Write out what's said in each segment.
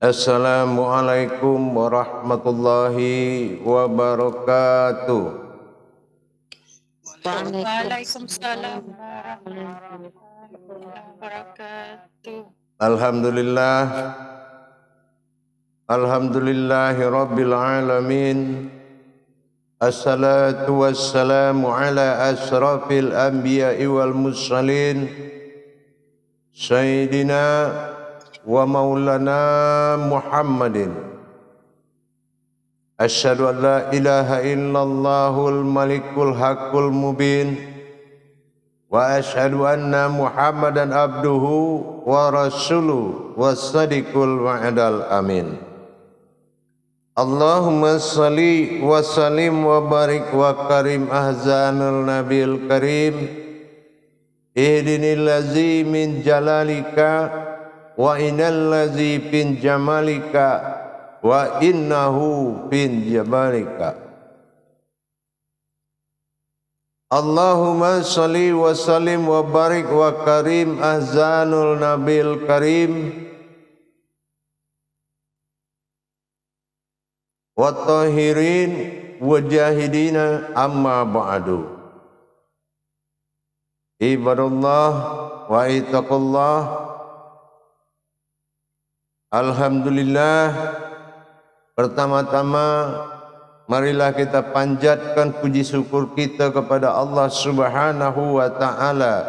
Assalamualaikum warahmatullahi wabarakatuh. Waalaikumsalam warahmatullahi wabarakatuh. Alhamdulillah, alhamdulillahi rabbil alamin. Assalatu wassalamu ala asrafil anbiya'i wal mursalin Sayyidina wa maulana Muhammadin. Asyhadu an la ilaha illallahul malikul haqqul mubin wa asyhadu anna Muhammadan abduhu wa rasuluhu was-sadiqul wa'dal amin. Allahumma salli wa sallim wa barik wa karim ahzanul nabil karim ihdinil ladzi min jalalika wa innal ladzi bin jamalika wa innahu bin jamalika. Allahumma salli wa sallim wa barik wa karim ahzanul nabil karim wa tahirin wa jahidina amma ba'du. Ibadallah wa ittaqullah. Alhamdulillah, pertama-tama marilah kita panjatkan puji syukur kita kepada Allah Subhanahu wa taala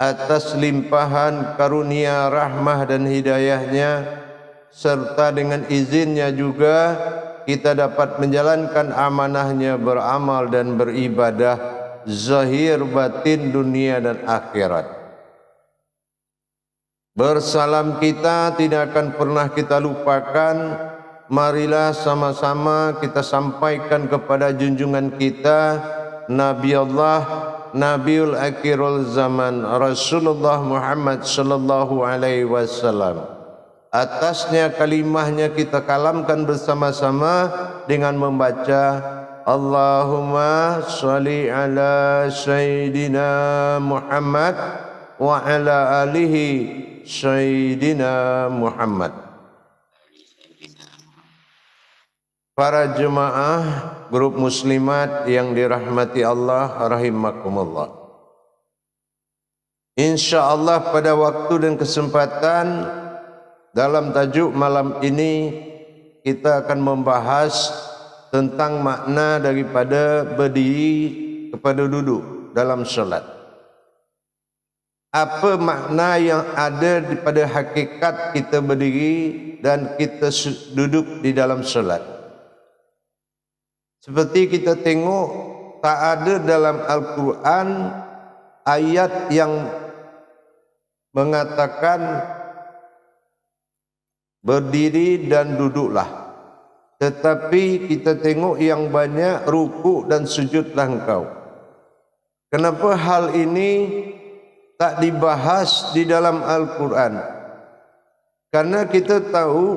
atas limpahan karunia, rahmah dan hidayahnya, serta dengan izinnya juga kita dapat menjalankan amanahnya beramal dan beribadah zahir batin dunia dan akhirat. Bersalam kita tidak akan pernah kita lupakan. Marilah sama-sama kita sampaikan kepada junjungan kita Nabi Allah, Nabiul Akhirul Zaman, Rasulullah Muhammad sallallahu alaihi wasallam. Atasnya kalimahnya kita kalamkan bersama-sama dengan membaca Allahumma sholli ala Sayyidina Muhammad wa ala alihi Sayyidina Muhammad. Para jemaah grup muslimat yang dirahmati Allah rahimakumullah. InsyaAllah pada waktu dan kesempatan dalam tajuk malam ini kita akan membahas tentang makna daripada berdiri kepada duduk dalam solat. Apa makna yang ada pada hakikat kita berdiri dan kita duduk di dalam solat? Seperti kita tengok, tak ada dalam Al-Quran ayat yang mengatakan berdiri dan duduklah. Tetapi kita tengok yang banyak ruku dan sujudlah engkau. Kenapa hal ini tak dibahas di dalam Al-Quran? Karena kita tahu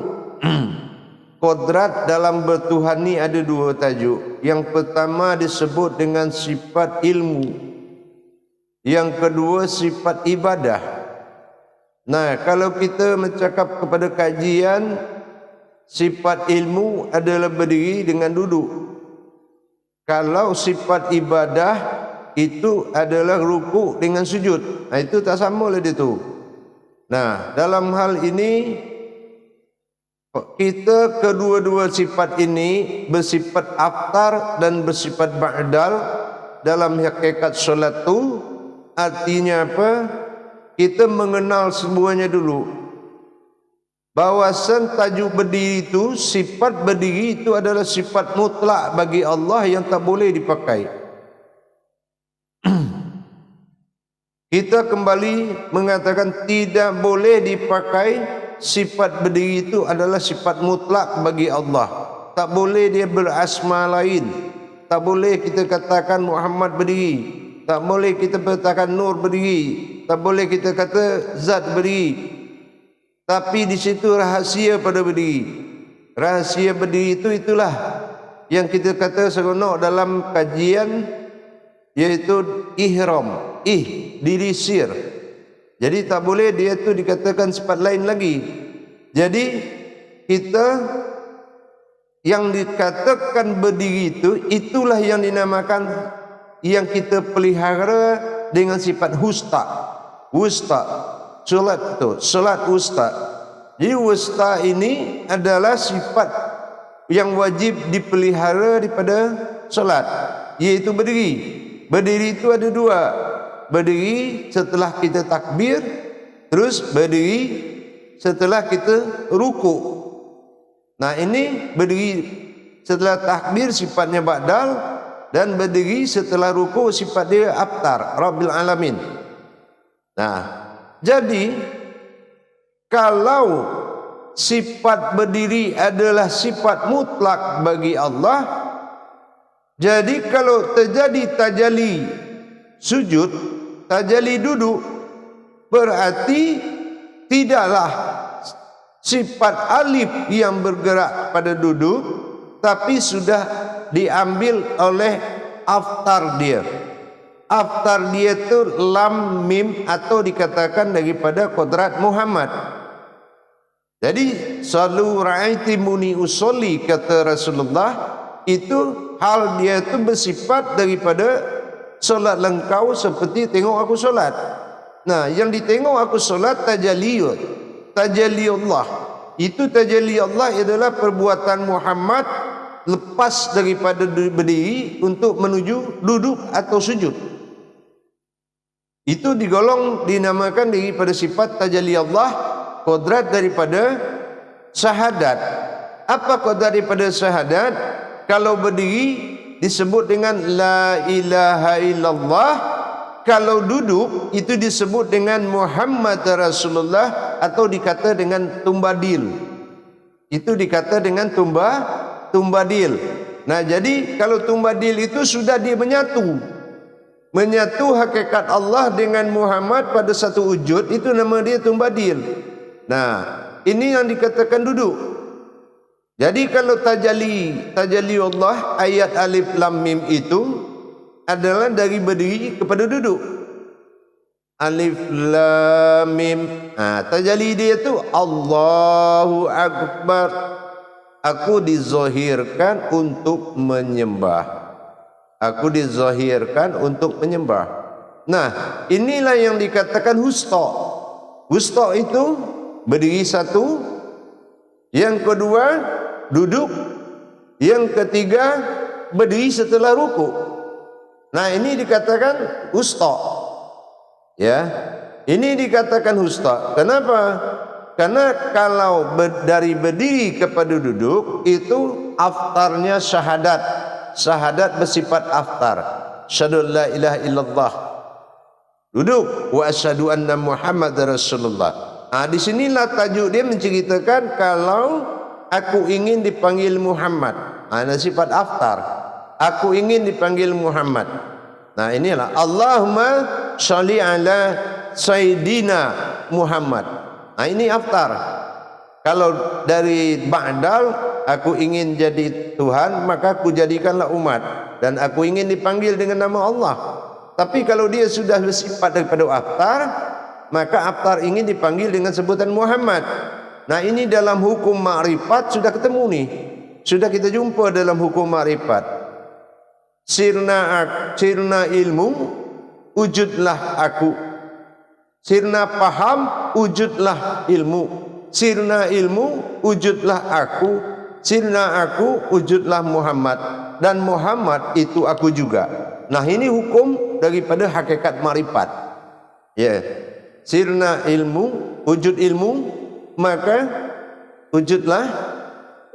kodrat dalam bertuhan ni ada dua tajuk. Yang pertama disebut dengan sifat ilmu, yang kedua sifat ibadah. Nah, kalau kita mencakap kepada kajian, sifat ilmu adalah berdiri dengan duduk. Kalau sifat ibadah itu adalah ruku dengan sujud. Nah, itu tak sama lah dia tu. Nah, dalam hal ini kita kedua-dua sifat ini bersifat aftar dan bersifat ba'dal dalam hakikat solat tu. Artinya apa? Kita mengenal semuanya dulu. Bahawasan tajuk berdiri itu, sifat berdiri itu adalah sifat mutlak bagi Allah yang tak boleh dipakai. Kita kembali mengatakan tidak boleh dipakai. Sifat berdiri itu adalah sifat mutlak bagi Allah. Tak boleh dia berasma lain. Tak boleh kita katakan Muhammad berdiri. Tak boleh kita katakan Nur berdiri. Tak boleh kita kata Zat berdiri. Tapi di situ rahasia pada berdiri. Rahasia berdiri itu itulah yang kita kata seronok dalam kajian, yaitu ihram, dilisir. Jadi tak boleh dia tu dikatakan sifat lain lagi. Jadi kita yang dikatakan berdiri itu, itulah yang dinamakan, yang kita pelihara dengan sifat wusta. Solat itu, solat wusta. Jadi wusta ini adalah sifat yang wajib dipelihara daripada solat, yaitu berdiri. Berdiri itu ada dua. Berdiri setelah kita takbir, terus berdiri setelah kita ruku. Nah, ini berdiri setelah takbir sifatnya ba'dal, dan berdiri setelah ruku sifat dia aftar, Rabbil Alamin. Nah, jadi kalau sifat berdiri adalah sifat mutlak bagi Allah, jadi kalau terjadi tajalli sujud, tajalli duduk, berarti tidaklah sifat alif yang bergerak pada duduk, tapi sudah diambil oleh aftar dia. Aftar dia itu lam mim, atau dikatakan daripada kodrat Muhammad. Jadi sallu ra'aitimuni usolli, kata Rasulullah, itu hal dia itu bersifat daripada solatlah engkau seperti tengok aku solat. Nah, yang ditengok aku solat tajalli Allah. Itu tajalli Allah adalah perbuatan Muhammad lepas daripada berdiri untuk menuju duduk atau sujud. Itu digolong, dinamakan daripada sifat tajalli Allah, kodrat daripada syahadat. Apa kodrat daripada syahadat? Kalau berdiri disebut dengan la ilaha illallah, kalau duduk itu disebut dengan Muhammad Rasulullah, atau dikata dengan tumbadil. Itu dikata dengan tumbadil. Nah, jadi kalau tumbadil itu sudah dia menyatu hakikat Allah dengan Muhammad pada satu wujud, itu nama dia tumbadil. Nah, ini yang dikatakan duduk. Jadi kalau tajalli Allah ayat alif lam mim itu adalah dari berdiri kepada duduk. Alif lam mim. Tajalli dia itu Allahu Akbar. Aku dizahirkan untuk menyembah. Aku dizahirkan untuk menyembah. Nah, inilah yang dikatakan wusta. Wusta itu berdiri satu, yang kedua duduk, yang ketiga berdiri setelah ruku. Nah, ini dikatakan wusta. Ya, ini dikatakan wusta. Kenapa? Karena kalau dari berdiri kepada duduk itu aftarnya syahadat. Syahadat bersifat aftar. Asyhadu an la ilaha illallah. Duduk, wa asyhadu anna Muhammad Rasulullah. Di sinilah tajuk dia menceritakan kalau aku ingin dipanggil Muhammad. Ini sifat aftar. Aku ingin dipanggil Muhammad. Nah, inilah Allahumma sholli ala Sayyidina Muhammad. Ini aftar. Kalau dari ba'dal, aku ingin jadi Tuhan, maka aku jadikanlah umat, dan aku ingin dipanggil dengan nama Allah. Tapi kalau dia sudah bersifat daripada aftar, maka aftar ingin dipanggil dengan sebutan Muhammad. Nah, ini dalam hukum ma'rifat sudah ketemu nih. Sudah kita jumpa dalam hukum ma'rifat. Sirna ilmu, wujudlah aku. Sirna paham, wujudlah ilmu. Sirna ilmu, wujudlah aku. Sirna aku, wujudlah Muhammad. Dan Muhammad itu aku juga. Nah, ini hukum daripada hakikat ma'rifat. Ya. Sirna ilmu, wujud ilmu, maka wujudlah,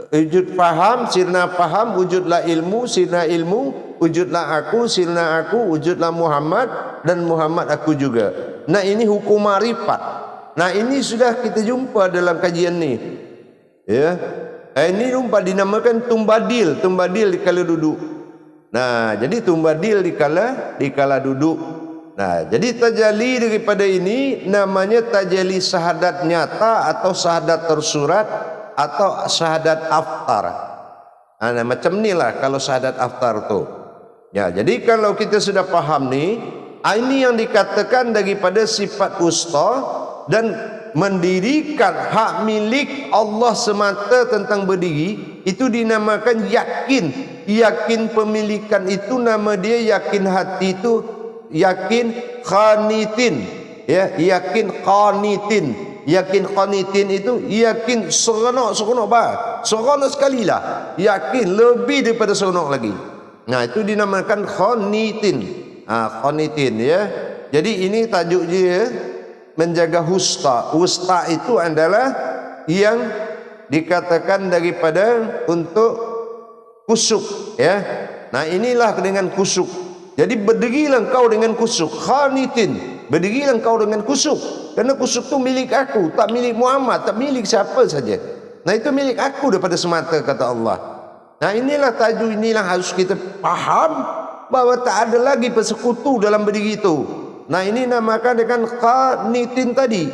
wujud faham, sirna faham, wujudlah ilmu, sirna ilmu, wujudlah aku, sirna aku, wujudlah Muhammad, dan Muhammad aku juga. Nah, ini hukum ma'rifat. Nah, ini sudah kita jumpa dalam kajian ni. Ya. Ini rupa dinamakan tumbadil, tumbadil dikala duduk. Nah, jadi tumbadil dikala duduk. Nah, jadi tajalli daripada ini namanya tajalli syahadat nyata, atau syahadat tersurat, atau syahadat aftar. Nah, macam inilah kalau syahadat aftar tu. Ya, jadi kalau kita sudah paham ni, ini yang dikatakan daripada sifat wusta, dan mendirikan hak milik Allah semata tentang berdiri, itu dinamakan yakin. Yakin pemilikan itu nama dia yakin hati, itu yakin qanitin, ya, yakin qanitin. Yakin qanitin itu yakin seronok sekali lah, yakin lebih daripada seronok lagi. Nah, itu dinamakan qanitin. Qanitin, ya. Jadi ini tajuk dia, menjaga wusta. Wusta itu adalah yang dikatakan daripada untuk kusuk, ya. Nah, inilah dengan kusuk. Jadi berdirilah engkau dengan kusuk. Khanitin, berdirilah engkau dengan kusuk. Karena kusuk itu milik aku, tak milik Muhammad, tak milik siapa saja. Nah, itu milik aku daripada semata, kata Allah. Nah, inilah tajuk, inilah harus kita faham bahawa tak ada lagi persekutu dalam berdiri itu. Nah, ini namakan dengan qanitin tadi.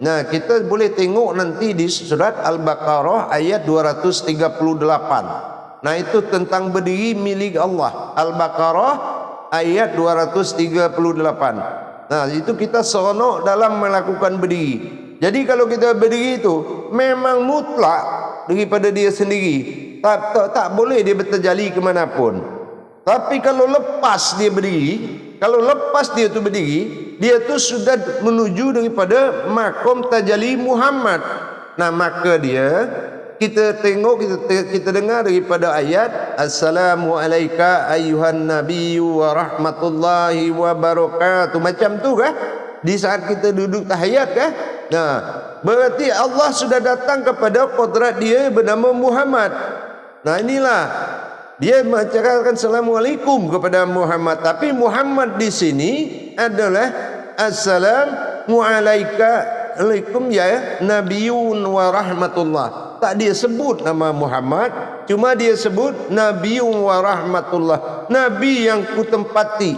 Nah, kita boleh tengok nanti di surat Al-Baqarah ayat 238. Nah, itu tentang berdiri milik Allah. Al-Baqarah ayat 238. Nah, itu kita seronok dalam melakukan berdiri. Jadi kalau kita berdiri itu memang mutlak daripada dia sendiri. Tak boleh dia berterjali ke manapun. Tapi kalau lepas dia berdiri, kalau lepas dia tu berdiri, dia tu sudah menuju daripada makom tajalli Muhammad. Nah, maka dia, kita tengok, kita dengar daripada ayat Assalamu alayka ayyuhan nabiyyu wa rahmatullahi wa barakatuh. Macam tu kah? Di saat kita duduk tahiyat kah? Nah, berarti Allah sudah datang kepada kodrat dia bernama Muhammad. Nah, inilah dia mengucapkan Assalamualaikum kepada Muhammad. Tapi Muhammad di sini adalah Assalamu alaikum ya Nabiyyun wa rahmatullah. Tak dia sebut nama Muhammad, cuma dia sebut Nabiyyun wa rahmatullah, Nabi yang kutempati.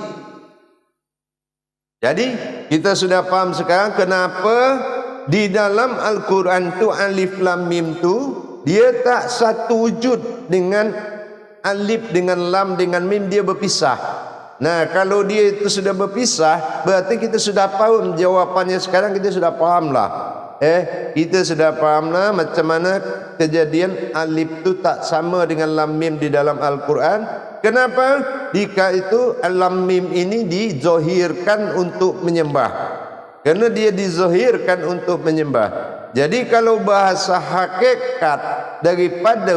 Jadi kita sudah paham sekarang kenapa di dalam Al-Quran tu alif lam mim tu dia tak satu wujud dengan alif dengan lam dengan mim, dia berpisah. Nah, kalau dia itu sudah berpisah, berarti kita sudah faham jawapannya. Sekarang kita sudah faham lah. Kita sudah faham lah macam mana kejadian alif itu tak sama dengan lam mim di dalam Al-Quran. Kenapa? Jika itu lam mim ini dizohirkan untuk menyembah. Karena dia dizohirkan untuk menyembah. Jadi kalau bahasa hakikat daripada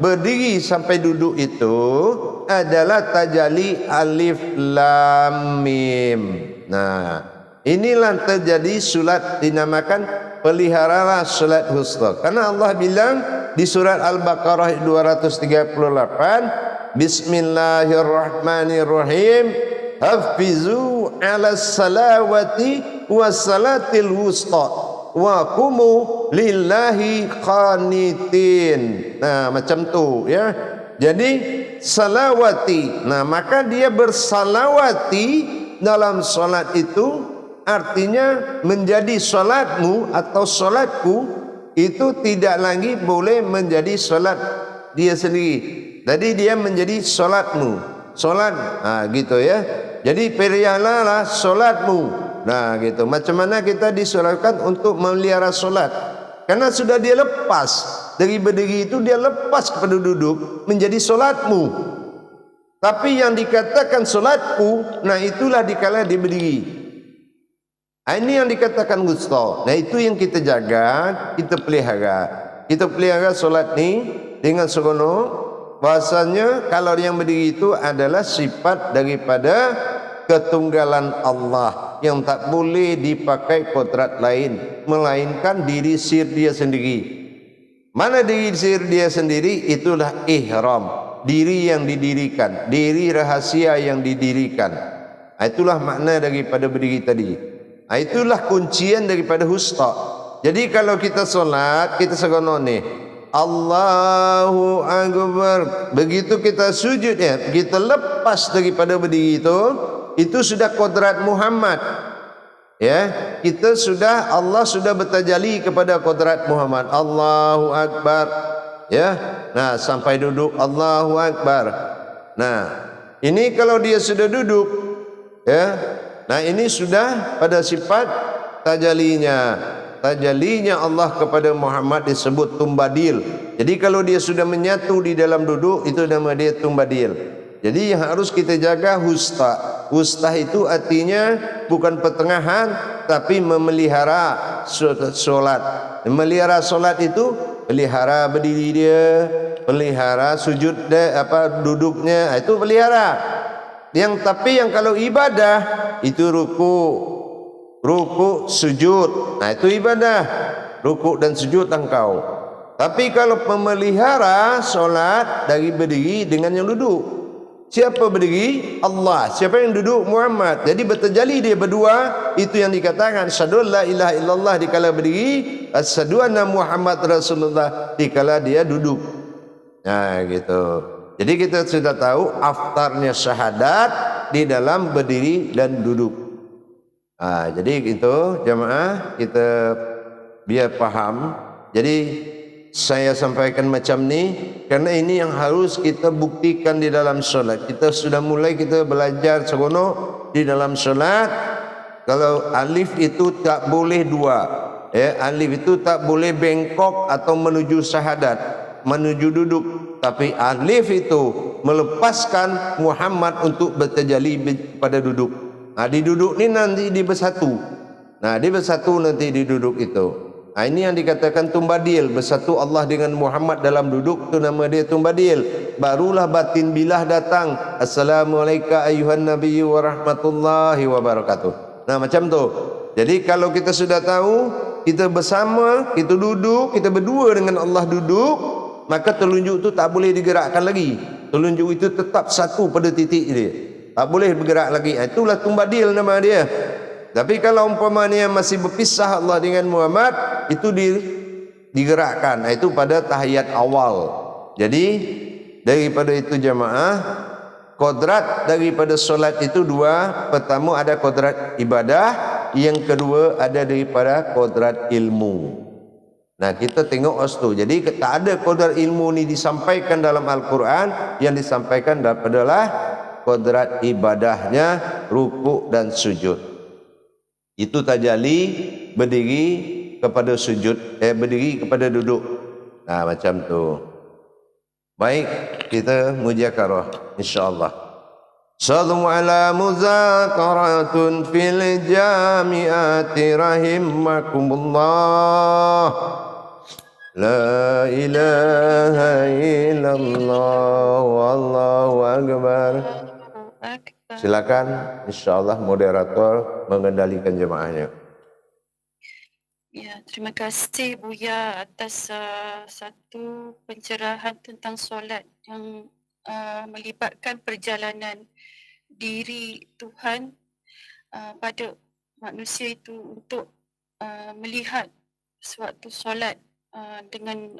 berdiri sampai duduk itu adalah tajalli alif lam mim. Nah, inilah terjadi solat dinamakan peliharalah solat wusta. Karena Allah bilang di surat Al-Baqarah 238, Bismillahirrahmanirrahim, hafizu ala salawati wassalatil wusta wa kumu lillahi qanitin. Nah, macam tu, ya. Jadi salawati. Nah, maka dia bersalawati dalam solat itu artinya menjadi solatmu atau solatku itu tidak lagi boleh menjadi solat dia sendiri. Jadi dia menjadi solatmu. Solat, gitu ya. Jadi peliharalah solatmu. Nah, gitu. Macam mana kita disolatkan untuk memelihara solat? Karena sudah dia lepas dari berdiri itu, dia lepas kepada duduk menjadi solatmu. Tapi yang dikatakan solatku, nah itulah dikala dia berdiri. Ini yang dikatakan wusta. Nah, itu yang kita jaga, kita pelihara. Kita pelihara solat ni dengan seronok. Bahasanya kalau yang berdiri itu adalah sifat daripada ketunggalan Allah yang tak boleh dipakai kodrat lain melainkan diri sir dia sendiri. Mana diri sir dia sendiri? Itulah ihram, diri yang didirikan, diri rahasia yang didirikan. Itulah makna daripada berdiri tadi. Itulah kuncian daripada wusta. Jadi kalau kita solat, kita seronok ni, Allahu Akbar. Begitu kita sujud, ya, kita lepas daripada berdiri itu sudah kodrat Muhammad, ya. Kita sudah, Allah sudah bertajalli kepada kodrat Muhammad. Allahu Akbar, ya. Nah, sampai duduk Allahu Akbar. Nah, ini kalau dia sudah duduk, ya. Nah, ini sudah pada sifat tajallinya. tajalinya Allah kepada Muhammad disebut tumbadil. Jadi kalau dia sudah menyatu di dalam duduk, itu nama dia tumbadil. Jadi yang harus kita jaga husta. Husta itu artinya bukan pertengahan, tapi memelihara solat. Memelihara solat itu pelihara berdiri dia, pelihara sujud dia, duduknya, itu pelihara. Tapi yang kalau ibadah itu ruku, sujud. Nah, itu ibadah. Ruku dan sujud engkau. Tapi kalau memelihara solat dari berdiri dengan yang duduk. Siapa berdiri? Allah. Siapa yang duduk? Muhammad. Jadi berterjali dia berdua. Itu yang dikatakan asyhadu la ilaha illallah dikala berdiri, asyhadu anna Muhammad Rasulullah dikala dia duduk. Nah, gitu. Jadi kita sudah tahu aftarnya syahadat di dalam berdiri dan duduk. Nah, jadi itu jamaah kita biar paham. Jadi saya sampaikan macam ni karena ini yang harus kita buktikan di dalam solat. Kita sudah mulai kita belajar seronok di dalam solat. Kalau alif itu tak boleh dua. Alif itu tak boleh bengkok atau menuju syahadat, menuju duduk. Tapi alif itu melepaskan Muhammad untuk berterjali pada duduk. Nah, di duduk ni nanti di bersatu. Nah, di bersatu nanti di duduk itu. Nah, ini yang dikatakan tumbadil, bersatu Allah dengan Muhammad dalam duduk, itu nama dia tumbadil. Barulah batin bilah datang. Assalamualaikum ayuhan nabiyyu wa rahmatullahi wa barakatuh. Nah, macam tu. Jadi kalau kita sudah tahu, kita bersama, kita duduk, kita berdua dengan Allah duduk, maka telunjuk itu tak boleh digerakkan lagi. Telunjuk itu tetap satu pada titik dia, tak boleh bergerak lagi. Itulah tumbadil nama dia. Tapi kalau umpamanya masih berpisah Allah dengan Muhammad, itu digerakkan. Itu pada tahiyat awal. Jadi daripada itu jamaah, kodrat daripada solat itu dua. Pertama ada kodrat ibadah, yang kedua ada daripada kodrat ilmu. Nah, kita tengok tu. Jadi tak ada kodrat ilmu ni disampaikan dalam Al-Quran. Yang disampaikan adalah kodrat ibadahnya, ruku dan sujud. Itu tajali berdiri kepada sujud, berdiri kepada duduk. Nah, macam tu. Baik, kita mujakarah insya-Allah. Sallu ala muzakaratun fil jami'ati rahimakumullah. La ilaha illallah wallahu akbar. Silakan, insya-Allah moderator mengendalikan jemaahnya. Ya, terima kasih Buya atas satu pencerahan tentang solat yang melibatkan perjalanan diri Tuhan pada manusia itu untuk melihat suatu solat dengan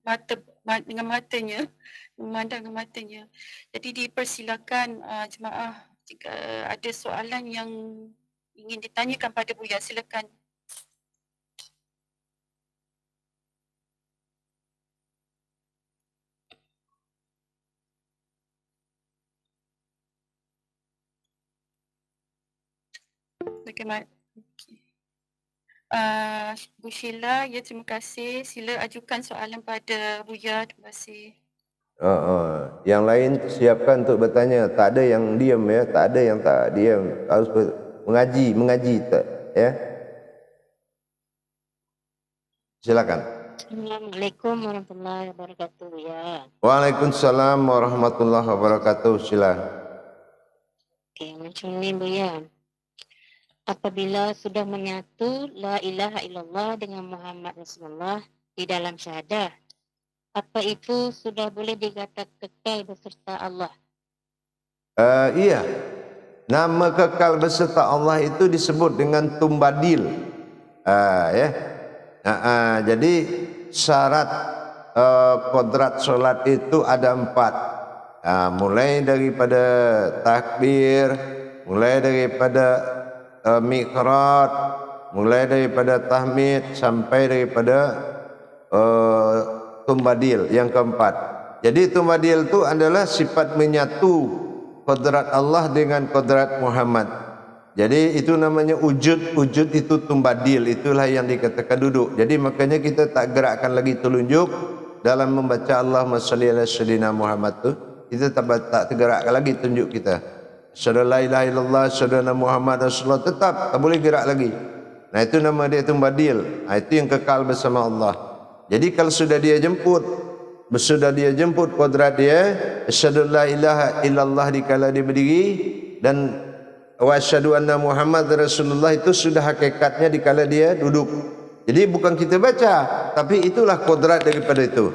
matanya, memandang dengan matanya. Jadi dipersilakan jemaah jika ada soalan yang ingin ditanyakan pada Buya, silakan. Bagaimana? Bu Sheila, ya terima kasih. Sila ajukan soalan pada Buya. Terima kasih. Yang lain siapkan untuk bertanya. Tak ada yang diam ya, tak ada yang tak diam. Harus mengaji tak ya. Silakan. Assalamualaikum warahmatullahi wabarakatuh ya. Waalaikumsalam warahmatullahi wabarakatuh. Sila. Okey, macam ni Bu ya. Apabila sudah menyatu la ilaha illallah dengan Muhammad Rasulullah di dalam syahadah, apa itu sudah boleh dikatakan kekal beserta Allah? Iya. Nama kekal beserta Allah itu disebut dengan tumbadil. Ya. Jadi syarat kodrat solat itu ada 4. Mulai daripada takbir, mulai daripada miqrat, mulai daripada tahmid sampai daripada tumbadil yang keempat. Jadi tumbadil itu adalah sifat menyatu kodrat Allah dengan kodrat Muhammad. Jadi itu namanya wujud. Wujud itu tumbadil, itulah yang dikatakan duduk. Jadi makanya kita tak gerakkan lagi telunjuk dalam membaca Allahumma shalli ala sayyidina Muhammad tu. Kita tak tergerakkan lagi tunjuk kita. Asyhadu la ilaha illallah, asyhadu anna Muhammad Rasulullah, tetap tak boleh gerak lagi. Nah itu nama dia tumbadil. Nah, itu yang kekal bersama Allah. Jadi kalau sudah dia jemput kodrat dia, asyhadu la ilaha illallah dikala dia berdiri, dan wa asyhadu anna Muhammad Rasulullah itu sudah hakikatnya dikala dia duduk. Jadi bukan kita baca, tapi itulah kodrat daripada itu.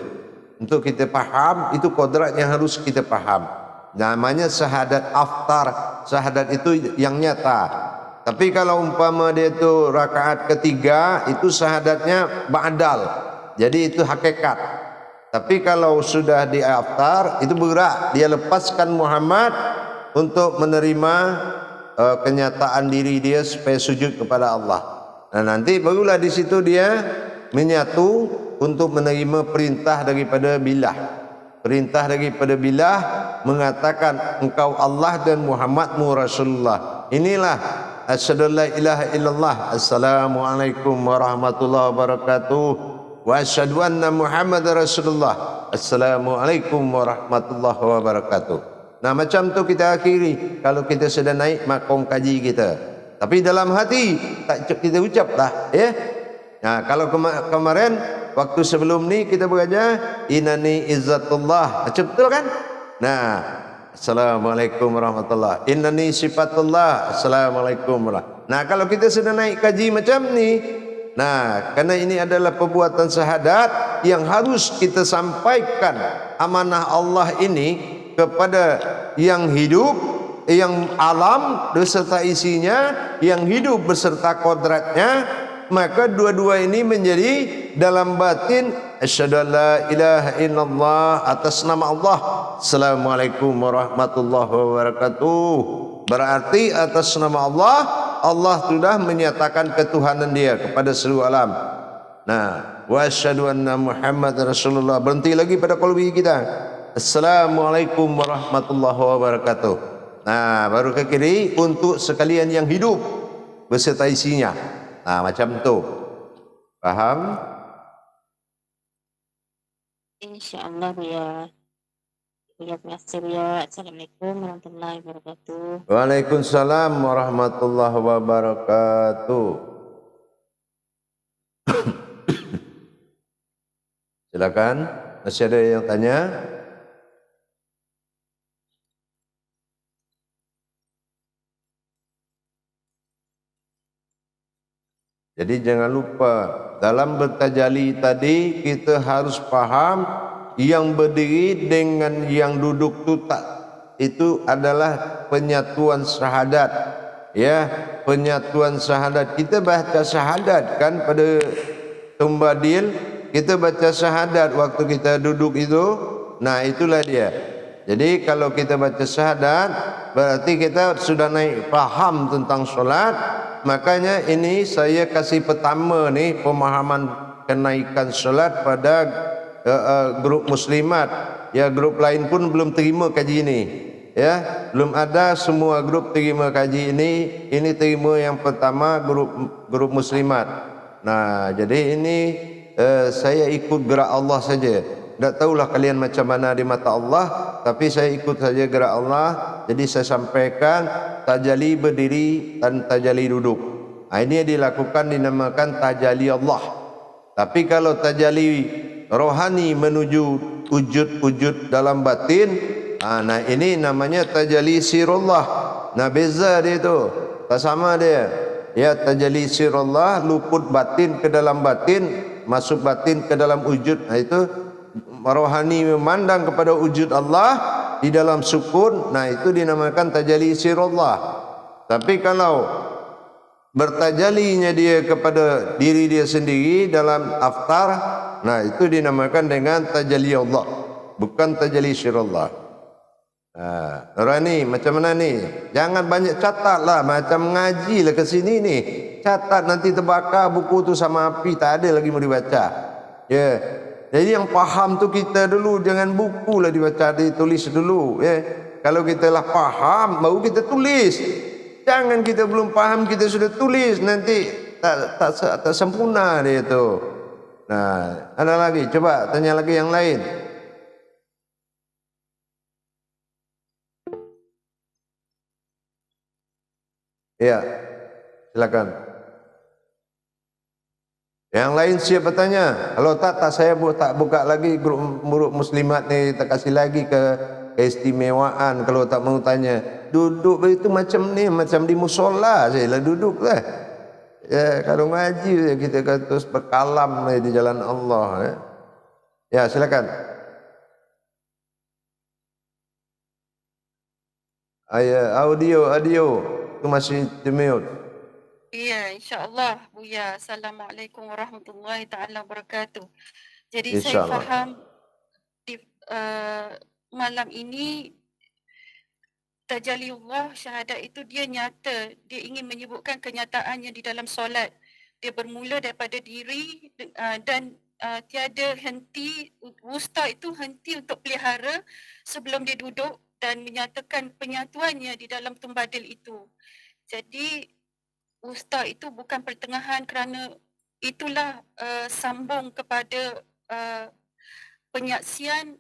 Untuk kita faham, itu kodrat yang harus kita faham. Namanya syahadat aftar. Syahadat itu yang nyata. Tapi kalau umpama dia itu rakaat ketiga, itu syahadatnya ba'dal. Jadi itu hakikat. Tapi kalau sudah di aftar, itu bergerak. Dia lepaskan Muhammad untuk menerima kenyataan diri dia supaya sujud kepada Allah. Nah nanti barulah di situ dia menyatu untuk menerima perintah daripada Billah. Perintah daripada Billah mengatakan engkau Allah dan Muhammadmu Rasulullah. Inilah asyhadu la ilaha illallah, assalamualaikum warahmatullahi wabarakatuh, wa asyhadu anna Muhammad Rasulullah, assalamualaikum warahmatullahi wabarakatuh. Nah macam tu kita akhiri kalau kita sudah naik makom kaji kita. Tapi dalam hati tak kita ucap lah, ya. Nah kalau kemarin waktu sebelum ni kita belajar innani izzatullah, macam betul kan? Nah, assalamualaikum warahmatullah. Innani sifatullah, assalamualaikum warahmatullah. Nah kalau kita sudah naik kaji macam ni, nah karena ini adalah perbuatan syahadat yang harus kita sampaikan amanah Allah ini kepada yang hidup, yang alam beserta isinya, yang hidup beserta kodratnya. Maka dua-dua ini menjadi dalam batin asyhadu an la ilaha illallah, atas nama Allah. Assalamualaikum warahmatullahi wabarakatuh. Berarti atas nama Allah, Allah sudah menyatakan ketuhanan dia kepada seluruh alam. Nah, wa asyhadu anna Muhammad Rasulullah, berhenti lagi pada qalbi kita. Assalamualaikum warahmatullahi wabarakatuh. Nah, baru ke kiri untuk sekalian yang hidup beserta isinya. Nah, macam tu. Faham? InsyaAllah ya. Ya, terima kasih ya. Assalamualaikum warahmatullahi wabarakatuh. Waalaikumsalam warahmatullahi wabarakatuh. Silakan. Masih ada yang tanya? Jadi jangan lupa dalam bertajali tadi kita harus paham yang berdiri dengan yang duduk itu adalah penyatuan syahadat. Ya, penyatuan syahadat. Kita baca syahadat kan pada tumbadil, kita baca syahadat waktu kita duduk itu. Nah, itulah dia. Jadi kalau kita baca syahadat berarti kita sudah naik paham tentang solat. Makanya ini saya kasih pertama ni pemahaman kenaikan solat pada grup muslimat. Ya, grup lain pun belum terima kaji ini. Ya, belum ada semua grup terima kaji ini. Ini terima yang pertama grup muslimat. Nah, jadi ini saya ikut gerak Allah saja. Tak tahulah kalian macam mana di mata Allah, tapi saya ikut saja gerak Allah. Jadi saya sampaikan tajalli berdiri dan tajalli duduk. Ini dilakukan dinamakan tajalli Allah. Tapi kalau tajalli rohani menuju wujud-wujud dalam batin, nah ini namanya tajalli sirullah. Nah beza dia tu, tak sama dia. Ya, tajalli sirullah, luput batin ke dalam batin, masuk batin ke dalam wujud. Nah itu rohani memandang kepada wujud Allah di dalam sukun. Nah itu dinamakan tajalli sirullah. Tapi kalau bertajalinya dia kepada diri dia sendiri dalam aftar, nah itu dinamakan dengan tajalli Allah, bukan tajalli sirullah. Nah, Nurani macam mana ni? Jangan banyak catat lah, macam ngaji lah ke sini ni. Catat nanti terbakar buku tu sama api, tak ada lagi mau dibaca. Ya. Jadi yang faham tu kita dulu, jangan buku lah dibaca, ditulis dulu. Ya. Kalau kita lah faham, baru kita tulis. Jangan kita belum paham kita sudah tulis, nanti tak sempurna dia tu. Nah, ada lagi, coba tanya lagi yang lain. Ya, silakan. Yang lain siapa tanya? Kalau tak saya tak buka lagi grup muslimat ni, tak kasih lagi keistimewaan. Kalau tak mau tanya, duduk itu macam ni, macam di musola saya lah duduk lah. Ya, kalau ngaji kita terus berkalam di jalan Allah. Ya, silakan. Audio itu masih di-mute. Ya, insyaAllah Buya. Assalamualaikum warahmatullahi ta'ala wabarakatuh. Jadi saya InsyaAllah. faham di malam ini Tajaliullah syahadat itu dia nyata, dia ingin menyebutkan kenyataannya di dalam solat. Dia bermula daripada diri dan tiada henti, wusta itu henti untuk pelihara sebelum dia duduk dan menyatakan penyatuannya di dalam tumbadil itu. Jadi wusta itu bukan pertengahan kerana itulah sambung kepada penyaksian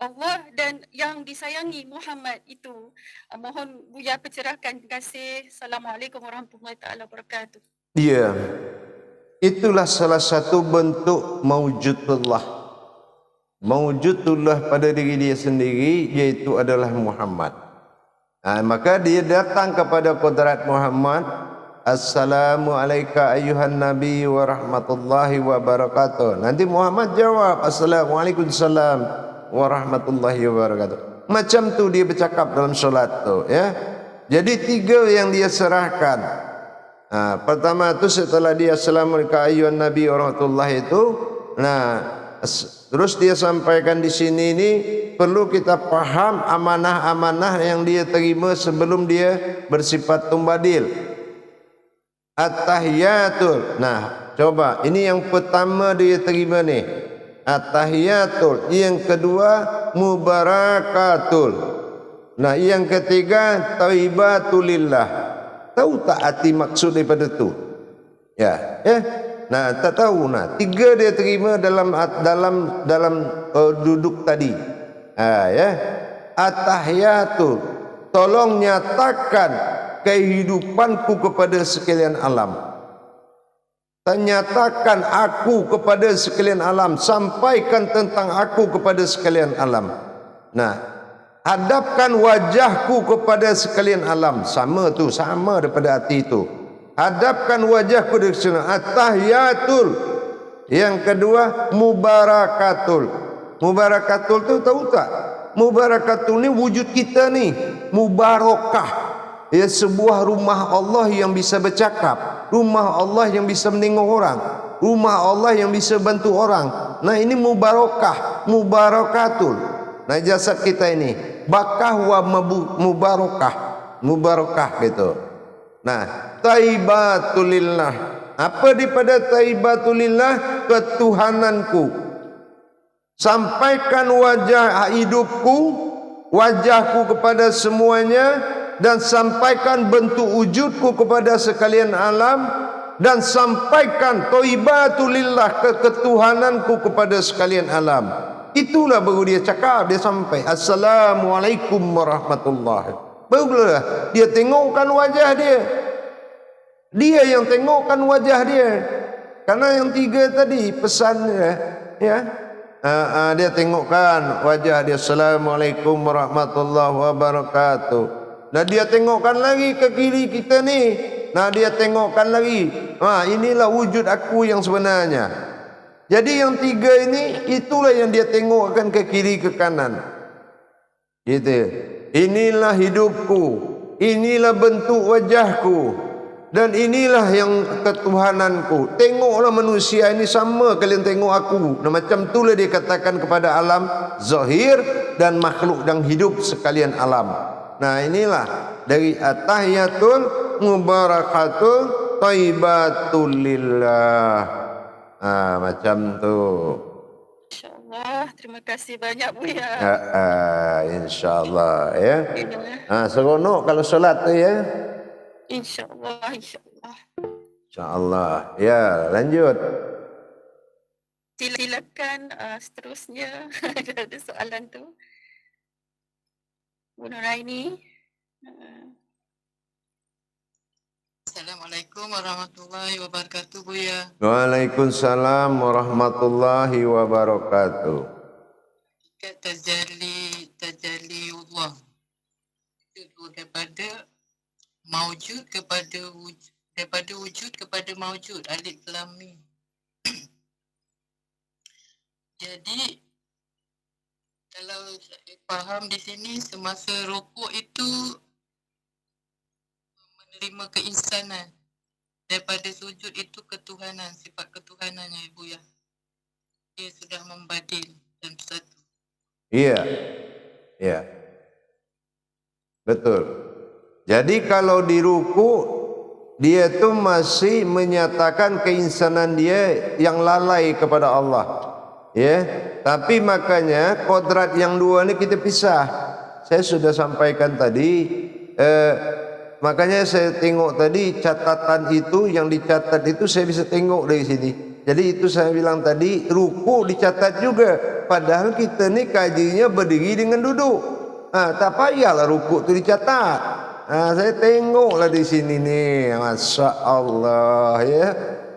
Allah dan yang disayangi Muhammad itu. Mohon Buya pencerahkan. Terima kasih. Assalamualaikum warahmatullahi taala wabarakatuh. Ya, itulah salah satu bentuk maujudullah. Maujudullah pada diri dia sendiri, iaitu adalah Muhammad. Maka dia datang kepada kodrat Muhammad. Assalamualaikum ayuhan Nabi wa rahmatullahi wa barakatuh. Nanti Muhammad jawab Assalamualaikum salam wa rahmatullahi wa barakatuh. Macam tu dia bercakap dalam solat tu, ya. Jadi 3 yang dia serahkan. Pertama tu setelah dia Assalamualaikum ayuhan Nabi wa rahmatullahi itu, terus dia sampaikan di sini ini perlu kita faham amanah-amanah yang dia terima sebelum dia bersifat tumbadil. At-tahiyatul. Nah, coba ini yang pertama dia terima ni. At-tahiyatul. Yang kedua mubarakatul. Nah, yang ketiga thayyibatulillah. Tahu tak arti maksud daripada tu? Ya. Nah, tak tahu. Nah, 3 dia terima dalam duduk tadi. Ya. At-tahiyatul. Tolong nyatakan kehidupanku kepada sekalian alam. Nyatakan aku kepada sekalian alam. Sampaikan tentang aku kepada sekalian alam. Nah, hadapkan wajahku kepada sekalian alam. Sama tu, sama daripada hati itu. Hadapkan wajahku di sana. At-tahiyatul. Yang kedua mubarakatul. Mubarakatul tu tahu tak? Mubarakatul ni wujud kita ni. Mubarakah. Ya, sebuah rumah Allah yang bisa bercakap. Rumah Allah yang bisa menengok orang. Rumah Allah yang bisa bantu orang. Nah, ini mubarakah. Mubarakatul. Nah, jasad kita ini bakah wa mubarakah. Mubarakah gitu. Nah, thayyibatulillah. Apa daripada thayyibatulillah? Ketuhananku. Sampaikan wajah hidupku, wajahku kepada semuanya, dan sampaikan bentuk wujudku kepada sekalian alam, dan sampaikan thayyibatulillah, ketuhananku kepada sekalian alam. Itulah baru dia cakap, dia sampai Assalamualaikum warahmatullahi. Barulah dia tengokkan wajah dia. Dia yang tengokkan wajah dia. Karena yang 3 tadi pesan dia, ya. Dia tengokkan wajah dia. Assalamualaikum warahmatullahi wabarakatuh. Nah, dia tengokkan lagi ke kiri kita ni. Nah, dia tengokkan lagi. Inilah wujud aku yang sebenarnya. Jadi yang 3 ini, itulah yang dia tengokkan ke kiri ke kanan. Gitu. Inilah hidupku. Inilah bentuk wajahku. Dan inilah yang ketuhananku. Tengoklah manusia ini sama kalian tengok aku. Nah, macam itulah dia katakan kepada alam zahir dan makhluk dan hidup sekalian alam. Nah, inilah dari at-tahiyatul mubarakatul thayyibatulillah. Macam tu. InsyaAllah. terima kasih banyak Buya. InsyaAllah ya. Ya, Seronok kalau solat tu ya. InsyaAllah, insyaAllah. InsyaAllah. Ya, lanjut. Silakan seterusnya. Ada soalan tu. Bu Nuraini. Assalamualaikum warahmatullahi wabarakatuh Buya. Waalaikumsalam warahmatullahi wabarakatuh. Tajalli Allah itu daripada maujud kepada wujud, daripada wujud kepada maujud, alif lam mim. Jadi kalau saya faham di sini semasa rukuk itu menerima keinsanan, daripada sujud itu ketuhanan, sifat ketuhanan ya Ibu ya. Dia sudah membadil dan satu. Iya. Ya. Betul. Jadi kalau di ruku dia tu masih menyatakan keinsanan dia yang lalai kepada Allah. Ya. Tapi makanya kodrat yang dua ni kita pisah. Saya sudah sampaikan tadi makanya saya tengok tadi catatan itu yang dicatat itu saya bisa tengok dari sini. Jadi itu saya bilang tadi ruku dicatat juga. Padahal kita ni kajinya berdiri dengan duduk. Tak payahlah ruku tu dicatat. Saya tengoklah di sini ni. Masya Allah ya.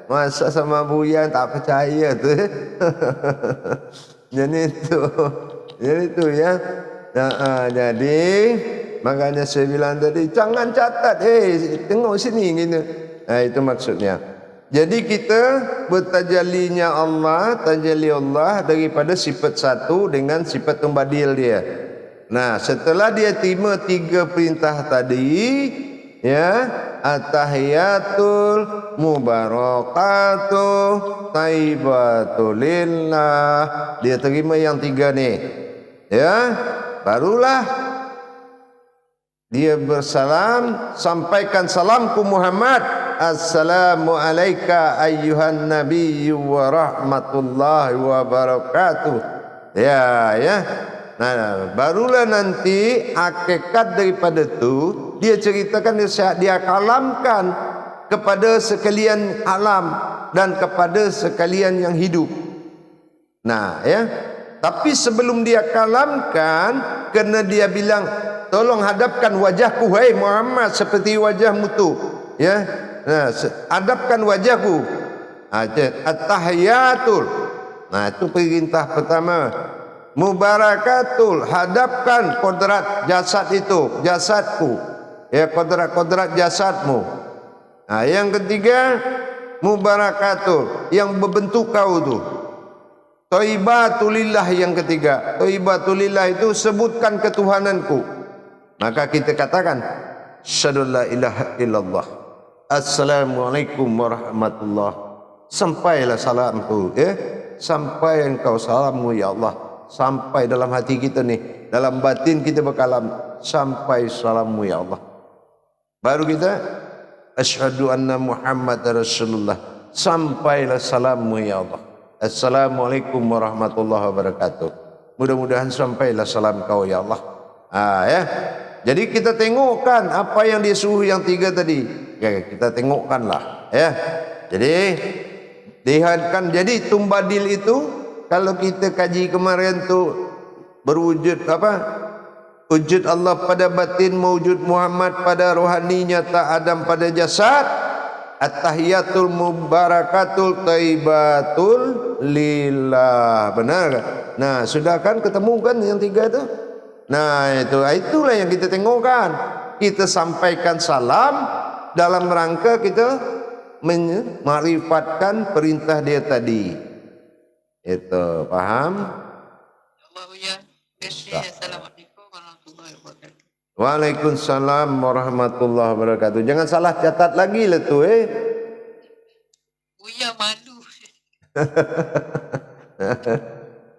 Masa sama Buya tak percaya tu. Jadi itu ya. Jadi makanya saya bilang tadi jangan catat. Tengok sini gitu. Itu maksudnya. Jadi kita bertajallinya Allah, tajalli Allah daripada sifat satu dengan sifat tumbadil dia. Nah, setelah dia terima tiga perintah tadi, ya, at-tahiyatul mubarakatuh thayyibatul lillah. Dia terima yang tiga ni. Ya, barulah dia bersalam, sampaikan salamku Muhammad. Assalamu alayka ayyuhan nabiyyu wa rahmatullahi wa barakatuh. Ya. Nah, barulah nanti hakikat daripada itu dia ceritakan, dia kalamkan kepada sekalian alam dan kepada sekalian yang hidup. Nah, ya. Tapi sebelum dia kalamkan, kena dia bilang, tolong hadapkan wajahku, hai Muhammad, seperti wajahmu tu. Ya. Nah, hadapkan wajahku. At-tahiyatul. Nah, itu perintah pertama. Mubarakatul, hadapkan kodrat jasad itu, jasadku. Ya, kodrat jasadmu. Nah, yang ketiga, mubarakatul, yang berbentuk kau tu. Thayyibatulillah yang ketiga. Thayyibatulillah itu sebutkan ketuhananku. Maka kita katakan, syahadu la ilaha illallah. Assalamualaikum warahmatullahi. Sampailah salamku, ya. Sampai engkau salammu ya Allah. Sampai dalam hati kita ni, dalam batin kita berkalam, sampai salammu ya Allah. Baru kita asyhadu anna Muhammad Rasulullah. Sampailah salammu ya Allah. Assalamualaikum warahmatullahi wabarakatuh. Mudah-mudahan sampailah salam kau ya Allah. Ya. Jadi kita tengokkan apa yang dia suruh yang tiga tadi. Ya, kita tengokkanlah ya. Jadi lihatkan, jadi tumbadil itu kalau kita kaji kemarin tu berwujud apa? Wujud Allah pada batin, mewujud Muhammad pada rohani, nyata Adam pada jasad. At-tahiyatul mubarakatul thayyibatul lillah. Benar kan? Nah, sudah kan ketemu kan yang tiga tu? Nah, itulah yang kita tengokkan. Kita sampaikan salam dalam rangka kita memarifatkan perintah dia tadi. Itu paham? Allah ya. Assalamualaikum warahmatullahi wabarakatuh. Waalaikumsalam warahmatullahi wabarakatuh. Jangan salah catat lagi lah tu Buya malu.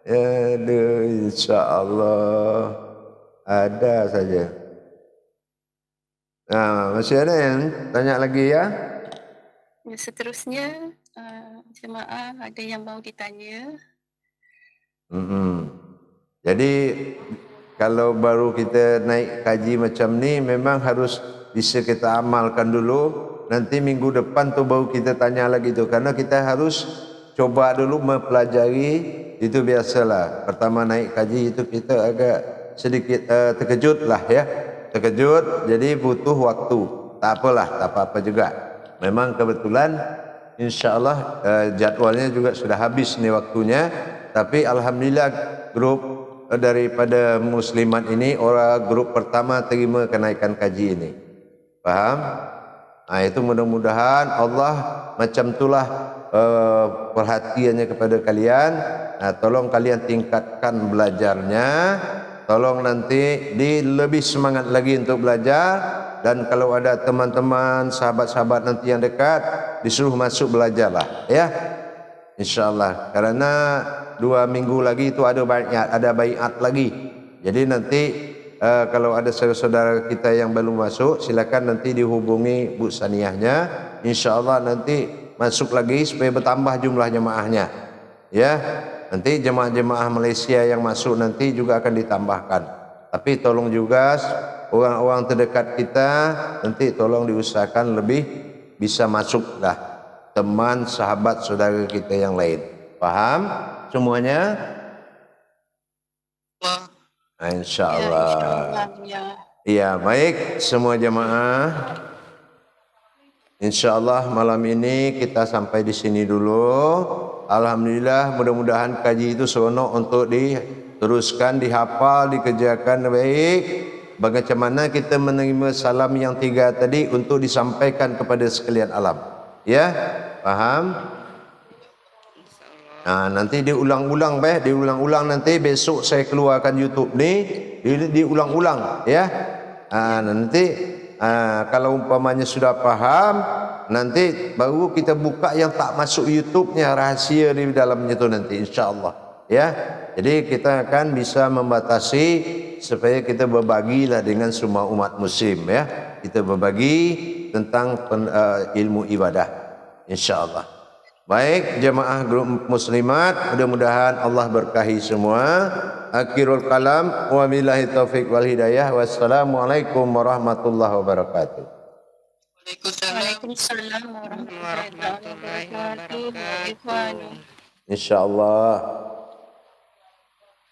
Aduh, insyaAllah ada saja. Masih ada yang tanya lagi ya? Seterusnya, jemaah ada yang mau ditanya? Jadi kalau baru kita naik kaji macam ni memang harus bisa kita amalkan dulu. Nanti minggu depan tu baru kita tanya lagi tu, karena kita harus coba dulu mempelajari. Itu biasalah. Pertama naik kaji itu kita agak sedikit terkejut lah ya. Terkejut, jadi butuh waktu. Tak apalah, tak apa-apa juga. Memang kebetulan insya-Allah jadwalnya juga sudah habis nih waktunya. Tapi alhamdulillah grup daripada muslimat ini orang grup pertama terima kenaikan kaji ini. Faham? Nah, itu mudah-mudahan Allah macam itulah perhatiannya kepada kalian. Nah, tolong kalian tingkatkan belajarnya. Tolong nanti lebih semangat lagi untuk belajar. Dan kalau ada teman-teman, sahabat-sahabat nanti yang dekat, disuruh masuk belajarlah, ya. InsyaAllah. Karena 2 minggu lagi itu ada baiat lagi. Jadi nanti kalau ada saudara-saudara kita yang belum masuk, silakan nanti dihubungi Bu Saniyahnya. InsyaAllah nanti masuk lagi supaya bertambah jumlah jemaahnya. Ya, nanti jemaah-jemaah Malaysia yang masuk nanti juga akan ditambahkan. Tapi tolong juga orang-orang terdekat kita nanti tolong diusahakan lebih bisa masuklah teman, sahabat, saudara kita yang lain. Paham semuanya? Wah, Nah, InsyaAllah. Ya. Ya, baik semua jemaah. InsyaAllah malam ini kita sampai di sini dulu. Alhamdulillah, mudah-mudahan kaji itu seronok untuk diteruskan, dihafal, dikerjakan baik. Bagaimana kita menerima salam yang 3 tadi untuk disampaikan kepada sekalian alam. Ya, paham? Nah, nanti diulang-ulang diulang-ulang nanti besok saya keluarkan YouTube ni diulang-ulang ya. Nanti kalau umpamanya sudah paham, nanti baru kita buka yang tak masuk YouTube-nya, rahasia di dalamnya tu nanti insya-Allah ya. Jadi kita akan bisa membatasi supaya kita berbagilah dengan semua umat muslim ya. Kita berbagi tentang ilmu ibadah insya-Allah. Baik jemaah grup muslimat, mudah-mudahan Allah berkahi semua. Akhirul kalam, wabillahi taufiq wal hidayah. Wassalamualaikum warahmatullahi wabarakatuh. Waalaikumsalam. Waalaikumsalam warahmatullahi wabarakatuh. Warahmatullahi wabarakatuh. Insyaallah.